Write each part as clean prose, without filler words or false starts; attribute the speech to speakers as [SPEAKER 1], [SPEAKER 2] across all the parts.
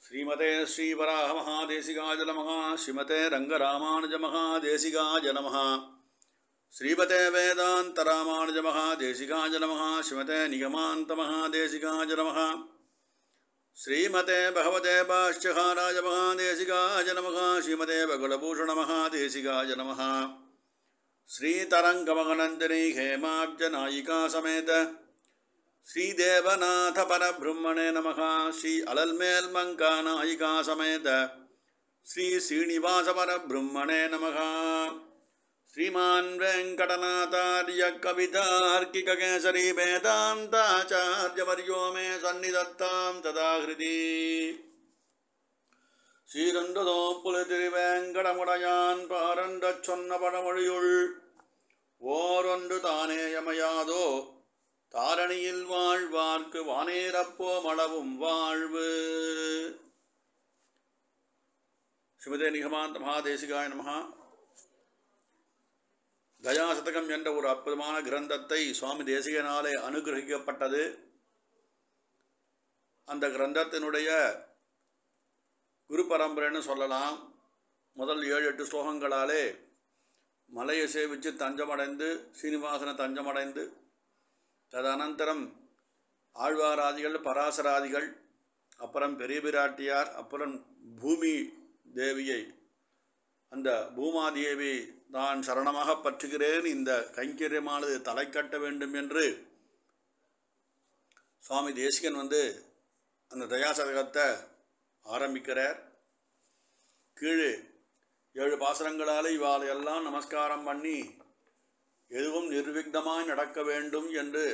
[SPEAKER 1] श्रीमते श्रीवराहमहादेशिकाय नमः। श्रीमते रङ्गरामानुजमहादेशिकाय नमः। श्रीमते वेदान्तरामानुजमहादेशिकाय नमः। श्रीमते निगमान्तमहादेशिकाय नमः। श्रीमते भगवते भाष्यकाराय महादेशिकाय नमः। श्रीमते भगवलभूषणमहादेशिकाय नमः। श्रीतरङ्गमगनन्दिनी हेमाब्जनायिका समेत श्रीदेवनाथ परब्रह्मणे नमः। श्री अलल्मेल्मङ्का नायिका समेत श्री श्रीनिवास परब्रह्मणे नमः। श्रीमान् वेङ्कटनाथार्य कवितार्किककेसरी वेदान्ताचार्यवर्यो मे सन्निधत्तां तदा हृदि। श्रीरन्दो पुलितिरुवेङ्कटमुडयान् पारन्दச் சொன்ன பழமொழியுள் ஓரொன்று தானேயமையாதோ தாரணியில் வாழ்வார்க்கு வானேரப்போம் அளவும் வாழ்வு. ஸ்ரீமதே நிகமாந்த மகாதேசிகாய நமஹ. தயாசதகம் என்ற ஒரு அற்புதமான கிரந்தத்தை சுவாமி தேசிகனாலே அனுகிரகிக்கப்பட்டது. அந்த கிரந்தத்தினுடைய குரு பரம்பரைன்னு சொல்லலாம். முதல் 7-8 ஸ்லோகங்களாலே மலையை சேவித்து தஞ்சமடைந்து சீனிவாசனை தஞ்சமடைந்து ததனந்தரம் ஆழ்வாராதிகள் பராசராதிகள் அப்புறம் பெரிய பிராட்டியார் அப்புறம் பூமி தேவியை அந்த பூமாதேவி நான் சரணமாக பற்றுகிறேன், இந்த கைங்கரியமானது தலை கட்ட வேண்டும் என்று சுவாமி தேசிகன் அந்த தயாசதகத்தை ஆரம்பிக்கிறார். கீழே 7 பாசுரங்களால் இவாளையெல்லாம் நமஸ்காரம் பண்ணி எதுவும் நிர்விக்னமாய் நடக்க வேண்டும் என்று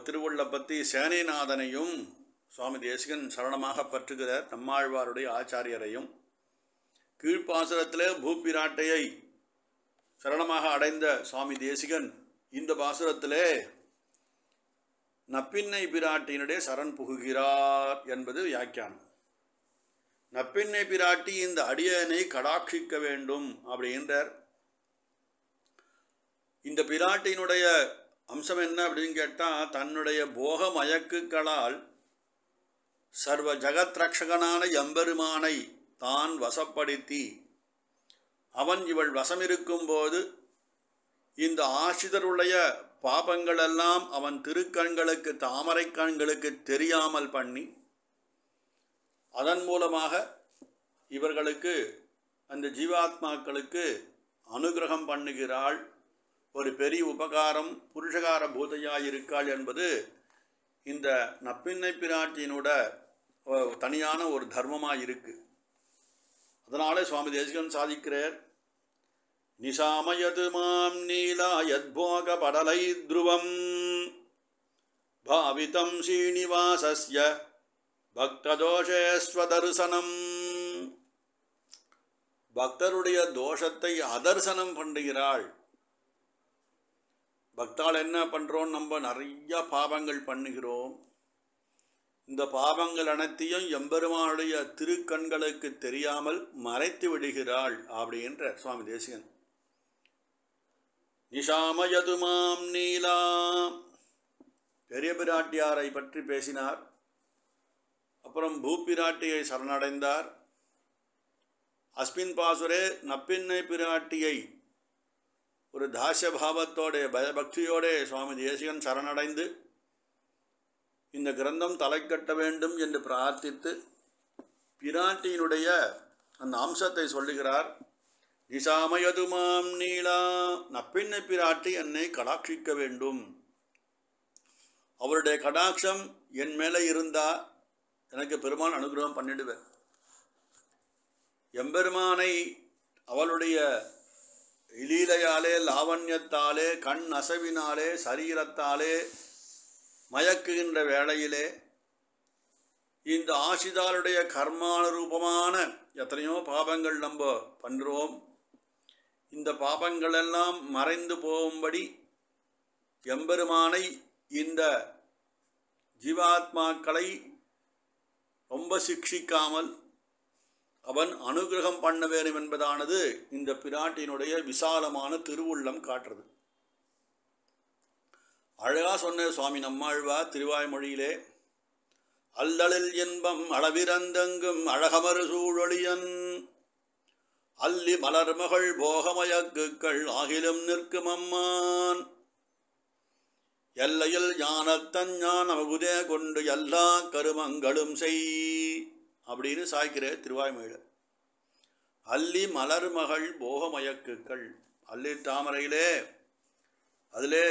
[SPEAKER 1] திருவுள்ள பற்றி சேனைநாதனையும் சுவாமி தேசிகன் சரணமாக பற்றுகிறார். நம்மாழ்வாருடைய ஆச்சாரியரையும் கீழ்ப்பாசுரத்திலே பூப்பிராட்டையை சரணமாக அடைந்த சுவாமி தேசிகன் இந்த பாசுரத்திலே நப்பின்னை பிராட்டியினுடைய சரண் புகுகிறார் என்பது வியாக்கியானம். நப்பின்னை பிராட்டி இந்த அடியனை கடாட்சிக்க வேண்டும் அப்படின்றார். இந்த பிராட்டியினுடைய அம்சம் என்ன அப்படின்னு கேட்டால், தன்னுடைய போக மயக்குகளால் சர்வ ஜகத் ரக்ஷகனான எம்பெருமானை தான் வசப்படுத்தி அவன் இவள் வசமிருக்கும்போது இந்த ஆசிரியருடைய பாபங்களெல்லாம் அவன் திருக்கண்களுக்கு தாமரை கண்களுக்கு தெரியாமல் பண்ணி அதன் மூலமாக இவர்களுக்கு அந்த ஜீவாத்மாக்களுக்கு அனுகிரகம் பண்ணுகிறாள். ஒரு பெரிய உபகாரம் புருஷகார பூதையாயிருக்காள் என்பது இந்த நப்பின்னை பிராட்டியினோட தனியான ஒரு தர்மமாக இருக்குது. அதனாலே சுவாமி தேசிகன் சாதிக்கிறார், நிசாமயது மாம் நீலாயத்போக படலை த்ருவம் பாவிதம் ஸ்ரீனிவாசஸ்ய பக்ததோஷேஸ்வதர்சனம். பக்தருடைய தோஷத்தை அதர்சனம் பண்ணுகிறாள். பக்தால் என்ன பண்ணுறோம், நம்ம நிறைய பாவங்கள் பண்ணுகிறோம். இந்த பாவங்கள் அனைத்தையும் எம்பெருமானுடைய திருக்கண்களுக்கு தெரியாமல் மறைத்து விடுகிறாள் அப்படின்ற சுவாமி தேசிகன். நிஷாமயது மாம் நீலா பெரிய பிராட்டியாரை பற்றி பேசினார். அப்புறம் பூப்பிராட்டியை சரணடைந்தார். அஸ்மின் பாசுரே நப்பின்னை பிராட்டியை ஒரு தாசியபாவத்தோட பயபக்தியோட சுவாமி தேசிகன் சரணடைந்து இந்த கிரந்தம் தலை கட்ட வேண்டும் என்று பிரார்த்தித்து பிராட்டியினுடைய அந்த அம்சத்தை சொல்லுகிறார். நிசாமயது மாம் நீலா, நப்பின்னை பிராட்டி என்னை கடாட்சிக்க வேண்டும். அவருடைய கடாட்சம் என் மேலே இருந்தால் எனக்கு பெருமான் அனுகிரகம் பண்ணிடுவேன். எம்பெருமானை அவளுடைய லீலையாலே லாவண்யத்தாலே கண் அசைவினாலே சரீரத்தாலே மயக்குகின்ற வேளையிலே இந்த ஆசிதாளுடைய கர்மானுரூபமான எத்தனையோ பாபங்கள் நம்ம பண்ணுறோம். இந்த பாபங்களெல்லாம் மறைந்து போகும்படி எம்பெருமானை இந்த ஜீவாத்மாக்களை ரொம்ப சிக்ஷிக்காமல் அவன் அனுகிரகம் பண்ண வேண்டும் என்பதானது இந்த பிராட்டியினுடைய விசாலமான திருவுள்ளம் காட்டுறது. அழகாக சொன்ன சுவாமி நம்மாழ்வார் திருவாய்மொழியிலே அல்லலில் இன்பம் அளவிறந்தெங்கும் அழகமறு சூழொளியன் அல்லி மலர்மகள் போகமயக்குக்கள் ஆகிலும் நிற்கும் அம்மான் எல்லையில் ஞானத்தன் ஞானமகுதே கொண்டு எல்லா கருமங்களும் செய் அப்படின்னு சாய்க்கிற திருவாய்மொழியில. அல்லி மலர்மகள் போகமயக்குக்கள், அல்லி தாமரையிலே அதிலே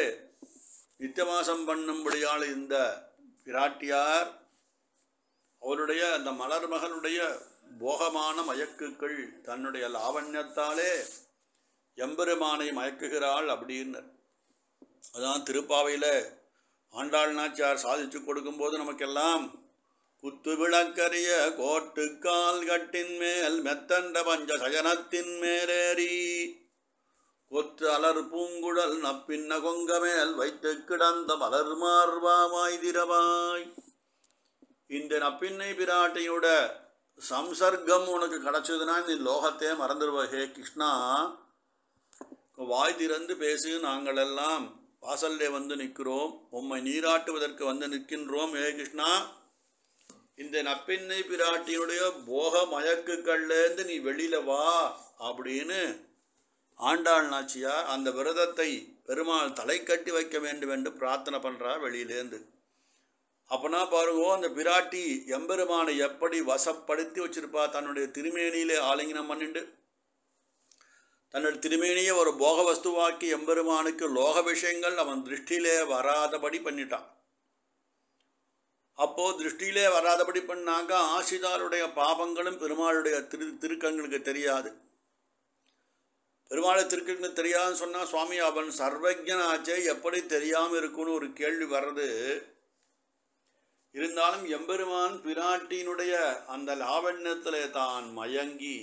[SPEAKER 1] நித்தியவாசம் பண்ணும்படியால் இந்த பிராட்டியார் அவருடைய அந்த மலர்மகளுடைய போகமான மயக்குக்கள் தன்னுடைய லாவண்யத்தாலே எம்பெருமானை மயக்குகிறாள் அப்படின்னு. அதான் திருப்பாவையில் ஆண்டாள் நாச்சியார் சாதிச்சு கொடுக்கும்போது நமக்கெல்லாம் குத்து விளக்கரிய கோட்டுக்கால் கட்டின் மேல் மெத்தண்ட பஞ்ச சயனத்தின் மேலேறி கொத்து அலர் பூங்குழல் நப்பின்ன கொங்க மேல் வைத்து கிடந்த மலர் மார்வாய் திரவாய். இந்த நப்பின்னை பிராட்டியோட சம்சர்க்கம் உனக்கு கிடச்சதுன்னா நீ லோகத்தையே மறந்துடுவ. ஹே கிருஷ்ணா, வாய் திறந்து பேசு, நாங்கள் எல்லாம் வாசல்லே வந்து நிற்கிறோம், உம்மை நீராட்டுவதற்கு வந்து நிற்கின்றோம். ஹே கிருஷ்ணா, இந்த நப்பின்னை பிராட்டியுடைய போக மயக்குக்கள்லேருந்து நீ வெளியில வா அப்படின்னு ஆண்டாள் நாச்சியார் அந்த விரதத்தை பெருமாள் தலை கட்டி வைக்க வேண்டும் என்று பிரார்த்தனை பண்ணுறா வெளியிலேருந்து. அப்பனா பாருங்கோ, அந்த பிராட்டி எம்பெருமானை எப்படி வசப்படுத்தி வச்சிருப்பா. தன்னுடைய திருமேனியிலே ஆலிங்கனம் பண்ணிண்டு தன்னுடைய திருமேனியை ஒரு போக வஸ்துவாக்கி எம்பெருமானுக்கு லோக விஷயங்கள் அவன் திருஷ்டியிலே வராதபடி பண்ணிட்டான். அப்போது திருஷ்டியிலே வராதபடி பண்ணாங்க ஆசிதாருடைய பாபங்களும் பெருமாளுடைய திருக்கண்களுக்கு தெரியாது. பெருமாளை திருக்கண்களுக்கு தெரியாதுன்னு சொன்னால் சுவாமி அவன் சர்வஜனாச்சே எப்படி தெரியாமல் இருக்குன்னு ஒரு கேள்வி வர்றது. இருந்தாலும் எம்பெருமான் பிராட்டியினுடைய அந்த லாவண்யத்தில் தான் மயங்கி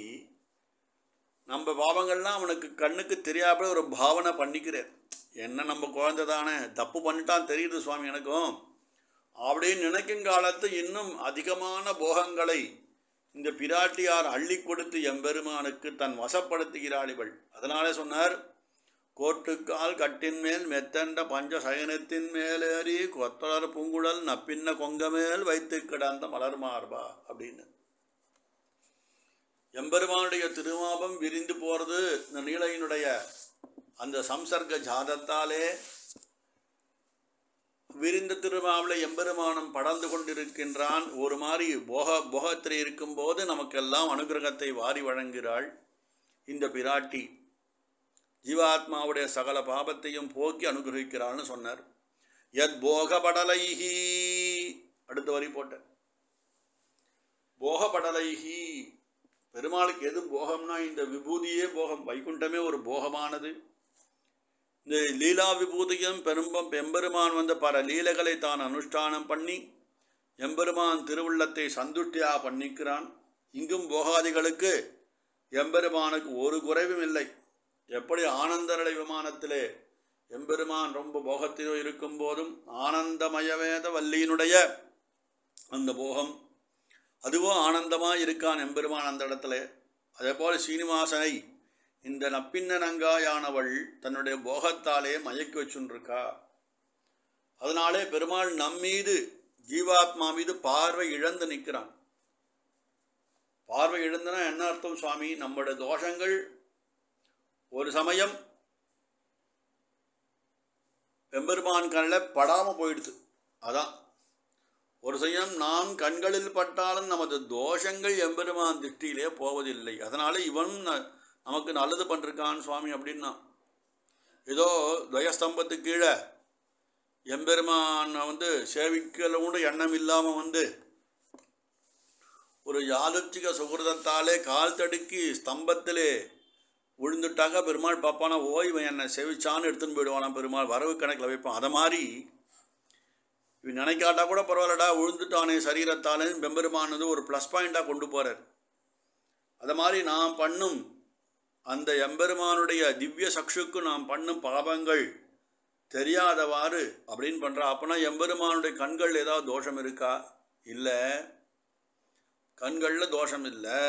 [SPEAKER 1] நம்ம பாவங்கள்லாம் அவனுக்கு கண்ணுக்கு தெரியாமல் ஒரு பாவனை பண்ணிக்கிறேன். என்ன நம்ம குழந்தை தானே, தப்பு பண்ணிட்டான் தெரியுது சுவாமி எனக்கும் அப்படின்னு நினைக்கும் காலத்து இன்னும் அதிகமான போகங்களை இந்த பிராட்டியார் அள்ளி கொடுத்து எம்பெருமானுக்கு தன் வசப்படுத்துகிறாள் இவள். அதனாலே சொன்னார், கோட்டுக்கால் கட்டின் மேல் மெத்தண்ட பஞ்ச சயனத்தின் மேலேறி கொத்தலர் பூங்குழல் நப்பின்ன கொங்க மேல் வைத்து கிடந்த மலர் மார்பா அப்படின்னு. எம்பெருமானுடைய திருமாபம் விரிந்து போகிறது இந்த நீலையினுடைய அந்த சம்சர்க்க ஜாதத்தாலே. விரிந்த திருமாவளை எம்பெருமானம் படர்ந்து கொண்டிருக்கின்றான். ஒரு மாதிரி போகத்தில் இருக்கும்போது நமக்கெல்லாம் அனுகிரகத்தை வாரி வழங்குகிறாள் இந்த பிராட்டி. ஜீவாத்மாவுடைய சகல பாபத்தையும் போக்கி அனுகிரகிக்கிறாள்னு சொன்னார். யத் போகபடலைஹி, அடுத்த வரி போட்ட போகபடலைஹி. பெருமாளுக்கு எது போகம்னா இந்த விபூதியே போகம், வைகுண்டமே ஒரு போகமானது. இந்த லீலா விபூதியும் எம்பெருமான் வந்த பல லீலைகளை தான் அனுஷ்டானம் பண்ணி எம்பெருமான் திருவுள்ளத்தை சந்துஷ்டியா பண்ணிக்கிறான். இங்கும் போகாதிகளுக்கு எம்பெருமானுக்கு ஒரு குறைவும் இல்லை. எப்படி ஆனந்தநிலை விமானத்திலே எம்பெருமான் ரொம்ப போகத்திலோ இருக்கும் போதும் ஆனந்தமயவேத வல்லியினுடைய அந்த போகம் அதுவும் ஆனந்தமாக இருக்கான் எம்பெருமான் அந்த இடத்துல. அதே போல் சீனிவாசனை இந்த நப்பின்ன நங்காயானவள் தன்னுடைய போகத்தாலே மயக்கி வச்சுருக்கா. அதனாலே பெருமாள் நம்மீது ஜீவாத்மா மீது பார்வை இழந்து நிற்கிறான். பார்வை இழந்துனா என்ன அர்த்தம் சுவாமி? நம்முடைய தோஷங்கள் ஒரு சமயம் எம்பெருமான் கண்ணில் படாமல் போயிடுது. அதான் ஒரு சமயம் நாம் கண்களில் பட்டாலும் நமது தோஷங்கள் எம்பெருமான் திருஷ்டியிலே போவதில்லை. அதனால இவன் நமக்கு நல்லது பண்ணிருக்கான் சுவாமி அப்படின்னா. ஏதோ துவயஸ்தம்பத்துக்கு கீழே எம்பெருமான் சேவிக்கலோட எண்ணம் இல்லாமல் ஒரு யாலுச்சிக சுகிருதத்தாலே கால் தடுக்கி ஸ்தம்பத்திலே விழுந்துட்டாங்க. பெருமாள் பார்ப்பானா, இவன் என்னை சேவிச்சான்னு எடுத்துன்னு போயிடுவானா பெருமாள், வரவு கணக்கில் வைப்பான். அதை மாதிரி இவன் நினைக்காட்டா கூட பரவாயில்லடா, விழுந்துட்டானே சரீரத்தாலே பெம்பெருமானது ஒரு ப்ளஸ் பாயிண்டாக கொண்டு போகிறார். அதை மாதிரி நாம் பண்ணும் அந்த எம்பெருமானுடைய திவ்ய சக்ஷுக்கு நாம் பண்ணும் பாபங்கள் தெரியாதவாறு அப்படின்னு பண்ணுறா. அப்போனா எம்பெருமானுடைய கண்கள் ஏதாவது தோஷம் இருக்கா? இல்லை, கண்களில் தோஷம் இல்லை,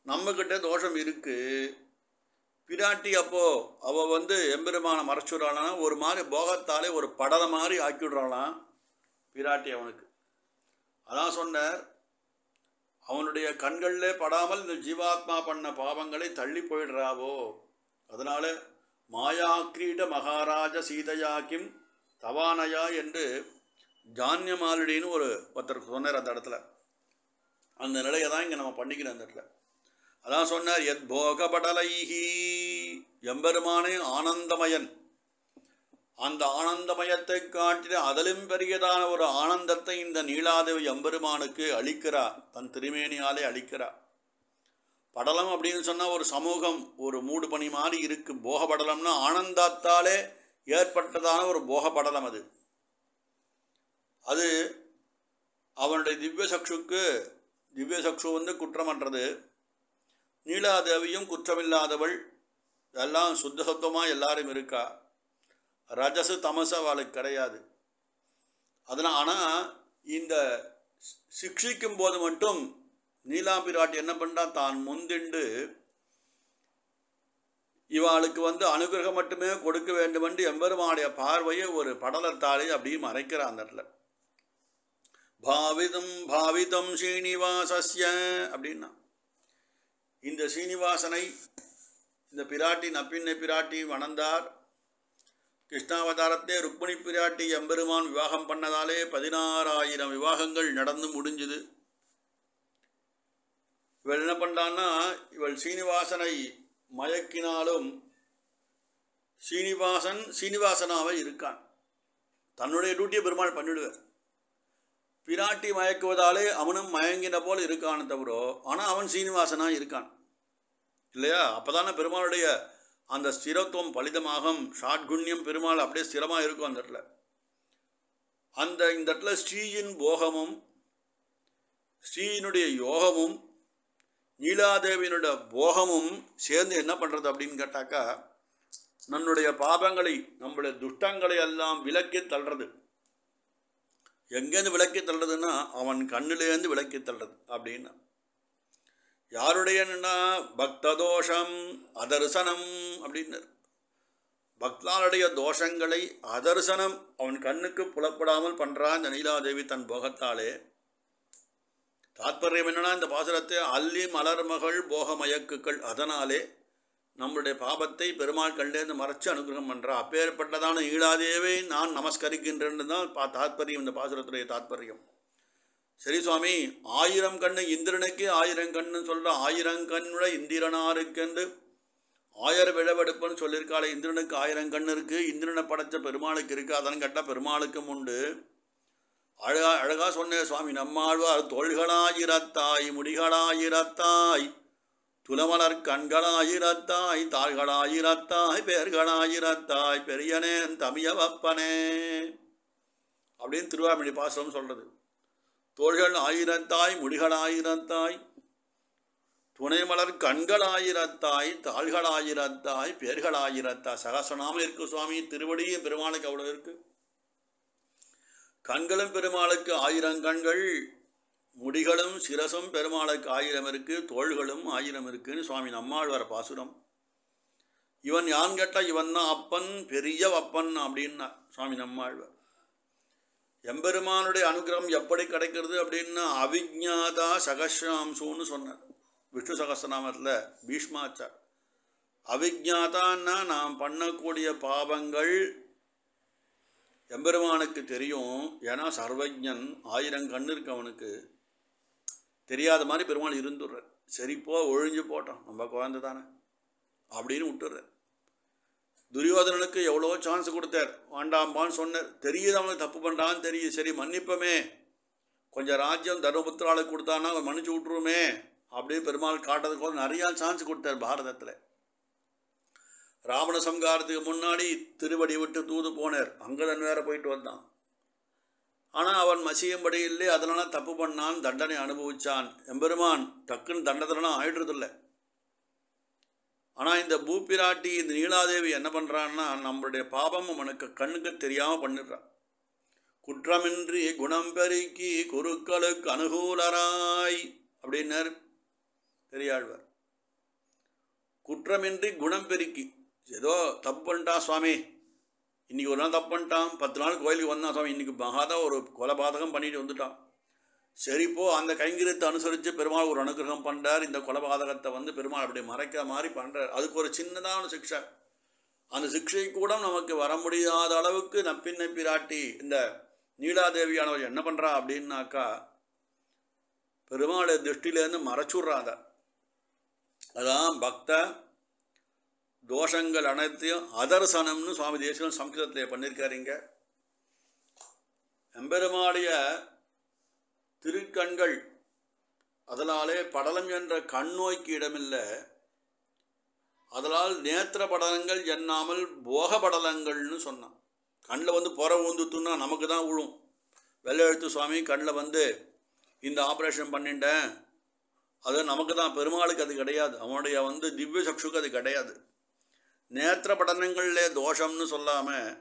[SPEAKER 1] நம்மக்கிட்ட தோஷம் இருக்குது. பிராட்டி அப்போது அவள் எம்பெருமானை மறைச்சுடுறாளாம். ஒரு மாதிரி போகத்தாலே ஒரு படலை மாதிரி ஆக்கிவிடுறாளாம் பிராட்டி அவனுக்கு. அதான் சொன்னார், அவனுடைய கண்களிலே படாமல் இந்த ஜீவாத்மா பண்ண பாவங்களை தள்ளி போயிடுறாவோ. அதனால மாயாக்கிரீட மகாராஜ சீதையாக்கிம் தவானயா என்று ஜான்யமாலிடின்னு ஒருத்தர் சொன்னார் அந்த இடத்துல. அந்த நிலையை தான் இங்கே நம்ம பண்ணிக்கிறோம் அந்த இடத்துல. அதான் சொன்னார், எத் போகபடலைஹி, எம்பெருமானே ஆனந்தமயன். அந்த ஆனந்தமயத்தை காட்டின அதிலும் பெரியதான ஒரு ஆனந்தத்தை இந்த நீலாதேவி எம்பெருமானுக்கு அளிக்கிறார், தன் திருமேனியாலே அளிக்கிறார். படலம் அப்படின்னு சொன்னால் ஒரு சமூகம், ஒரு மூடு பனி மாதிரி இருக்கு. போகபடலம்னா ஆனந்தத்தாலே ஏற்பட்டதான ஒரு போகபடலம். அது அவனுடைய திவ்யசக்ஷு வந்து குற்றமற்றது. நீலாதேவியும் குற்றமில்லாதவள், எல்லாம் சுத்தமாக எல்லாரும் இருக்கா. ரஜசு தமசு அவளுக்கு கிடையாது. அதனால் ஆனால் இந்த சிக்ஷிக்கும் போது மட்டும் நீலாம்பிராட்டி என்ன பண்ணா, தான் முந்திண்டு இவாளுக்கு வந்து அனுகிரகம் மட்டுமே கொடுக்க வேண்டும் என்று எம்பெருமானுடைய பார்வையை ஒரு படலத்தாலே அப்படியே மறைக்கிறான் அந்த இடத்துல. பாவிதம் ஸ்ரீனிவாசஸ்ய அப்படின்னா, இந்த ஸ்ரீனிவாசனை இந்த பிராட்டி நப்பின்னை பிராட்டி வணந்தார். கிருஷ்ணாவதாரத்தே ருக்மிணி பிராட்டி எம்பெருமான் விவாகம் பண்ணதாலே 16,000 விவாகங்கள் நடந்து முடிஞ்சுது. இவள் என்ன பண்ணான்னா, இவள் சீனிவாசனை மயக்கினாலும் சீனிவாசனாவே இருக்கான். தன்னுடைய டியூட்டியை பெருமாள் பண்ணிவிடுவார். பிராட்டி மயக்குவதாலே அவனும் மயங்கின போல் இருக்கான்னு தவிர, ஆனால் அவன் சீனிவாசனாக இருக்கான் இல்லையா? அப்போ தானே பெருமாளுடைய அந்த ஸ்திரத்துவம் பலிதமாகும். ஷாட்குண்யம் பெருமாள் அப்படியே ஸ்திரமாக இருக்கும் அந்த இடத்துல. இந்த இடத்துல ஸ்ரீயின் போகமும் ஸ்ரீயினுடைய யோகமும் நீலாதேவியினுடைய போகமும் சேர்ந்து என்ன பண்ணுறது அப்படின்னு கேட்டாக்கா, நம்முடைய பாபங்களை, நம்முடைய துஷ்டங்களை எல்லாம் விலக்கி தள்ளுறது. எங்கேருந்து விலக்கி தள்ளுறதுன்னா, அவன் கண்ணிலேருந்து விலக்கி தள்ளுறது. அப்படின்னா யாருடையன்னா பக்ததோஷம் அதர்சனம் அப்படின்னு, பக்தாளுடைய தோஷங்களை அதர்சனம் அவன் கண்ணுக்கு புலப்படாமல் பண்ணுறான் இந்த நீலாதேவி தன் போகத்தாலே. தாத்பரியம் என்னன்னா, இந்த பாசுரத்தை அல்லி மலர்மகள் போக மயக்குக்கள், அதனாலே நம்மளுடைய பாபத்தை பெருமாள் கண்டேந்து மறைச்சு அனுகிரகம் பண்ணுறா. அப்பேற்பட்டதான நீலாதேவை நான் நமஸ்கரிக்கின்றேன்னு தான் தாத்பரியம், இந்த பாசுரத்துடைய தாத்பரியம். சரி சுவாமி, 1000 கண்ணு இந்திரனுக்கு 1000 கண்ணுன்னு சொல்கிற, 1000 கண்ணுட இந்திரனாருக்கென்று 1000 விழவெடுப்புன்னு சொல்லியிருக்காளே. இந்திரனுக்கு 1000 கண்ணு இருக்குது, இந்திரனை படைத்த பெருமாளுக்கு இருக்குது, அதன் கேட்டால் பெருமாளுக்கும் உண்டு. அழகா சொன்னேன் சுவாமி நம்மாழ்வார், தோள்களாயிரத்தாய் முடிகளாயிரத்தாய் துலமலர் கண்களாயிரத்தாய் தாள்களாயிரத்தாய் பேர்களாயிரத்தாய் பெரியனேன் தமியவப்பனே அப்படின்னு திருவாமணி பாசுரம் சொல்கிறது. தோள்கள் ஆயிரத்தாய் முடிகளாயிரத்தாய் துணைமலர் கண்களாயிரத்தாய் தாள்களாயிரத்தாய் பேர்களாயிரத்தாய். சகசநாமம் இருக்குது சுவாமி, திருவடியும் பெருமாளுக்கு அவ்வளோ இருக்குது. கண்களும் பெருமாளுக்கு 1000 கண்கள், முடிகளும் சிரசும் பெருமாளுக்கு 1000 இருக்குது, தோள்களும் 1000 இருக்குன்னு சுவாமி நம்மாழ்வார் பாசுரம். இவன் யான் கேட்டால் இவன் தான் அப்பன், பெரிய அப்பன் அப்படின்னா சுவாமி நம்மாழ்வார். எம்பெருமானுடைய அனுகிரகம் எப்படி கிடைக்கிறது அப்படின்னா, அவிஜ்ஞாதா சகஸ்ராம்சூன்னு சொன்னார் விஷ்ணு சகஸ்ரநாமத்தில் பீஷ்மாச்சார். அவிஜ்ஞாதான்னா நாம் பண்ணக்கூடிய பாவங்கள் எம்பெருமானுக்கு தெரியும். ஏன்னா சர்வஜன், 1000 கண்ணு இருக்கு அவனுக்கு. தெரியாத மாதிரி பெருமாள் இருந்துடுறார். சரிப்போ ஒழிஞ்சு போட்டோம், நம்ம குழந்தை தானே அப்படின்னு விட்டுடுறார். துரியோதனனுக்கு எவ்வளோ சான்ஸ் கொடுத்தார், வேண்டாம்பான்னு சொன்னார். தெரியுது அவனுக்கு தப்பு பண்ணுறான்னு தெரியுது, சரி மன்னிப்பமே, கொஞ்சம் ராஜ்யம் தர்மபுத்திராளுக்கு கொடுத்தான்னா அவன் மன்னிச்சு விட்டுருமே அப்படின்னு பெருமாள் காட்டுறதுக்கு நிறையா சான்ஸ் கொடுத்தார் பாரதத்தில். ராவண சம்காரத்துக்கு முன்னாடி திருவடி விட்டு தூது போனார், அங்கதன் வேற போயிட்டு வந்தான். ஆனால் அவன் மசியும்படி இல்லை, அதனால் தப்பு பண்ணான், தண்டனை அனுபவித்தான். எம்பெருமான் டக்குன்னு தண்டனைலாம் ஆயிடுறதில்லை. ஆனால் இந்த பூப்பிராட்டி இந்த நீலாதேவி என்ன பண்ணுறான்னா, நம்மளுடைய பாபம் அவனுக்கு கண்ணுக்கு தெரியாமல் பண்ணிடுறான். குற்றமின்றி குணம் பெருக்கி குருக்களுக்கு அனுகூலராய் அப்படின்னார் பெரியாழ்வார். குற்றமின்றி குணம் பெருக்கி, ஏதோ தப்பு பண்ணிட்டான் சுவாமி, இன்றைக்கி ஒரு நாள் தப்பு பண்ணிட்டான், 10 நாள் கோயிலுக்கு வந்தான் சுவாமி, இன்றைக்கி மகாதான் ஒரு கொலபாதகம் பண்ணிட்டு வந்துட்டான். சரிப்போ அந்த கைங்கரியத்தை அனுசரித்து பெருமாள் ஒரு அனுகிரகம் பண்ணுறார். இந்த கொலபாதகத்தை வந்து பெருமாள் அப்படி மறைக்க மாதிரி பண்ணுறார். அதுக்கு ஒரு சின்னதான சிக்ஷை. அந்த சிக்ஷை கூட நமக்கு வர முடியாத அளவுக்கு நப்பின்னை பிராட்டி இந்த நீலாதேவியானவர் என்ன பண்ணுறா அப்படின்னாக்கா, பெருமாளை திருஷ்டிலேருந்து மறைச்சுட்றாத. அதான் பக்த தோஷங்கள் அனைத்தையும் அதர்சனம்னு சுவாமி தேசிகன் சம்ஸ்கிருதத்தில் பண்ணியிருக்காருங்க. எம்பெருமாளுடைய திருக்கண்கள் அதனாலே படலம் என்ற கண் நோய்க்கு இடமில்லை. அதனால் நேத்திர படலங்கள் எண்ணாமல் போக படலங்கள்னு சொன்னான். கண்ணில் வந்து புற ஊந்துத்துன்னா நமக்கு தான் விழும். வெள்ளை எழுத்து சுவாமி கண்ணில் வந்து இந்த ஆப்ரேஷன் பண்ணிட்டேன், அது நமக்கு தான், பெருமாளுக்கு அது கிடையாது. அவனுடைய வந்து திவ்ய சக்ஷுக்கு அது கிடையாது. நேத்திர படலங்களிலே தோஷம்னு சொல்லாமல்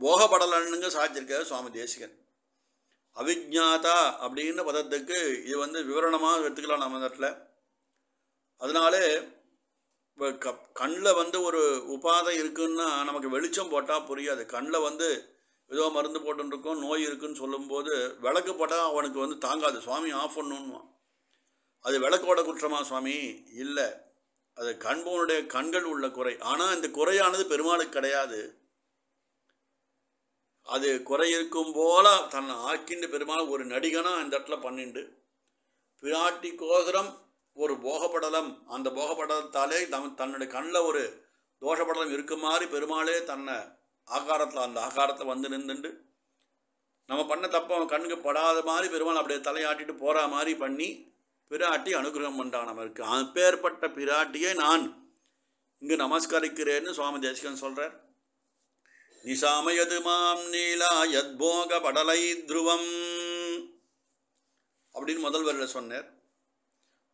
[SPEAKER 1] போக படலன்னுங்க சாய்ச்சிருக்காரு சுவாமி தேசிகன். அவிஜ்ஞாதா அப்படின்ற பதத்துக்கு இது வந்து விவரணமாக எடுத்துக்கலாம் நம்ம இடத்துல. அதனாலே இப்போ கண்ணில் வந்து ஒரு உபாதை இருக்குன்னா நமக்கு வெளிச்சம் போட்டால் புரியாது. கண்ணில் வந்து ஏதோ மருந்து போட்டுருக்கோம், நோய் இருக்குன்னு சொல்லும்போது விளக்கு போட்டால் அவனுக்கு வந்து தாங்காது. சுவாமி ஆஃப் பண்ணணுன்னுவான். அது விளக்கோட குற்றமா சுவாமி? இல்லை, அது கண்பவனுடைய கண்கள் உள்ள குறை. ஆனால் இந்த குறையானது பெருமாளுக்கு கிடையாது. அது குறை இருக்கும் போல தன்னை ஆக்கின்ற பெருமாள் ஒரு நடிகனாக இந்த இடத்துல பண்ணிண்டு பிராட்டி கோசரம் ஒரு போகப்படலம், அந்த போகப்படலத்தாலே தன்னுடைய கண்ணில் ஒரு தோஷப்படலம் இருக்க மாதிரி பெருமாளே தன்னை ஆகாரத்தில் அந்த ஆகாரத்தில் வந்து நின்றுண்டு நம்ம பண்ண தப்பு அவன் கண்ணுக்கு படாத மாதிரி பெருமாள் அப்படியே தலையாட்டிட்டு போகிற மாதிரி பண்ணி பிராட்டி அனுகிரகம் பண்ணுறான் நமக்கு. அப்பேற்பட்ட பிராட்டியை நான் இங்கு நமஸ்கரிக்கிறேன்னு சுவாமி தேசிகன் சொல்கிறார். நிசாமயது மாம் நீலா யத்போக படலை த்ருவம் அப்படின்னு முதல் வரியில் சொன்னார்.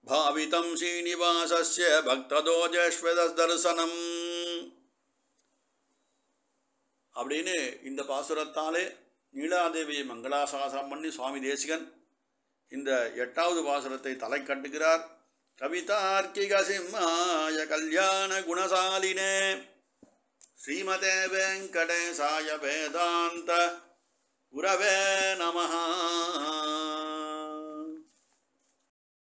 [SPEAKER 1] பாவிதம் ஸ்ரீனிவாசஸ்ய பக்ததோஜஸ்வத தரிசனம் அப்படின்னு இந்த பாசுரத்தாலே நீலாதேவியை மங்களாசாசனம் பண்ணி சுவாமி தேசிகன் இந்த 8வது பாசுரத்தை தலை கட்டுகிறார். கவிதார்க்கிக சிம்மாய கல்யாண குணசாலினே ஸ்ரீமதே வெங்கடேசாய வேதாந்த குரவே நமஹ.